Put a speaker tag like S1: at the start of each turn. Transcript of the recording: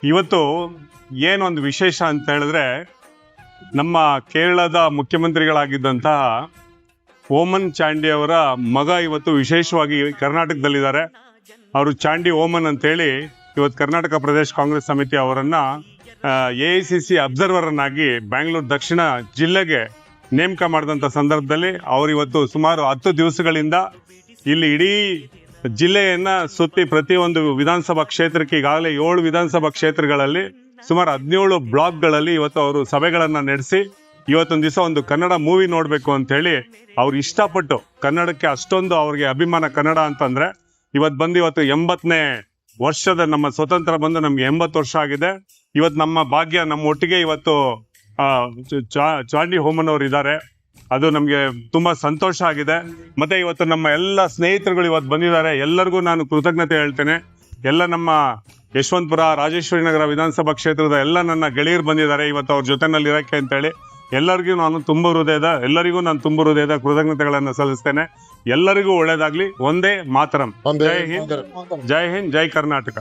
S1: ಇವತ್ತು ಏನೊಂದು ವಿಶೇಷ ಅಂತ ಹೇಳಿದ್ರೆ, ನಮ್ಮ ಕೇರಳದ ಮುಖ್ಯಮಂತ್ರಿಗಳಾಗಿದ್ದಂತಹ ಓಮನ್ ಚಾಂಡಿ ಅವರ ಮಗ ಇವತ್ತು ವಿಶೇಷವಾಗಿ ಕರ್ನಾಟಕದಲ್ಲಿದ್ದಾರೆ. ಅವರು ಚಾಂಡಿ ಓಮನ್ ಅಂತೇಳಿ ಇವತ್ತು ಕರ್ನಾಟಕ ಪ್ರದೇಶ ಕಾಂಗ್ರೆಸ್ ಸಮಿತಿ ಅವರನ್ನ AICC ಅಬ್ಸರ್ವರ್ ಅನ್ನಾಗಿ ಬ್ಯಾಂಗ್ಳೂರು ದಕ್ಷಿಣ ಜಿಲ್ಲೆಗೆ ನೇಮಕ ಮಾಡಿದಂಥ ಸಂದರ್ಭದಲ್ಲಿ ಅವರು ಇವತ್ತು ಸುಮಾರು 10 ದಿವಸಗಳಿಂದ ಇಲ್ಲಿ ಇಡೀ ಜಿಲ್ಲೆಯನ್ನ ಸುತ್ತಿ ಪ್ರತಿಯೊಂದು ವಿಧಾನಸಭಾ ಕ್ಷೇತ್ರಕ್ಕೆ ಈಗಾಗಲೇ 7 ವಿಧಾನಸಭಾ ಕ್ಷೇತ್ರಗಳಲ್ಲಿ ಸುಮಾರು 17 ಬ್ಲಾಕ್ಗಳಲ್ಲಿ ಇವತ್ತು ಅವರು ಸಭೆಗಳನ್ನ ನಡೆಸಿ ಇವತ್ತೊಂದು ದಿವಸ ಒಂದು ಕನ್ನಡ ಮೂವಿ ನೋಡ್ಬೇಕು ಅಂತ ಹೇಳಿ ಅವ್ರು ಇಷ್ಟಪಟ್ಟು, ಕನ್ನಡಕ್ಕೆ ಅಷ್ಟೊಂದು ಅವ್ರಿಗೆ ಅಭಿಮಾನ ಕನ್ನಡ ಅಂತಂದ್ರೆ, ಇವತ್ತು 80ನೇ ವರ್ಷದ ನಮ್ಮ ಸ್ವತಂತ್ರ ಬಂದು ನಮ್ಗೆ 80 ವರ್ಷ ಆಗಿದೆ. ಇವತ್ತು ನಮ್ಮ ಭಾಗ್ಯ, ನಮ್ಮ ಒಟ್ಟಿಗೆ ಇವತ್ತು ಚಾಂಡಿ ಓಮನ್ ಅವರು ಇದ್ದಾರೆ. ಅದು ನಮ್ಗೆ ತುಂಬಾ ಸಂತೋಷ ಆಗಿದೆ. ಮತ್ತೆ ಇವತ್ತು ನಮ್ಮ ಎಲ್ಲ ಸ್ನೇಹಿತರುಗಳು ಇವತ್ತು ಬಂದಿದ್ದಾರೆ. ಎಲ್ಲರಿಗೂ ನಾನು ಕೃತಜ್ಞತೆ ಹೇಳ್ತೇನೆ. ಎಲ್ಲ ನಮ್ಮ ಯಶವಂತಪುರ, ರಾಜೇಶ್ವರಿ ನಗರ ವಿಧಾನಸಭಾ ಕ್ಷೇತ್ರದ ಎಲ್ಲ ನನ್ನ ಗೆಳೆಯರು ಬಂದಿದ್ದಾರೆ ಇವತ್ತು ಅವ್ರ ಜೊತೆನಲ್ಲಿ ಇರಕ್ಕೆ ಅಂತೇಳಿ. ಎಲ್ಲರಿಗೂ ನಾನು ತುಂಬ ಹೃದಯದ ಕೃತಜ್ಞತೆಗಳನ್ನು ಸಲ್ಲಿಸ್ತೇನೆ. ಎಲ್ಲರಿಗೂ ಒಳ್ಳೇದಾಗ್ಲಿ. ಒಂದೇ ಮಾತರಂ. ಜೈ ಹಿಂದ್, ಜೈ ಕರ್ನಾಟಕ.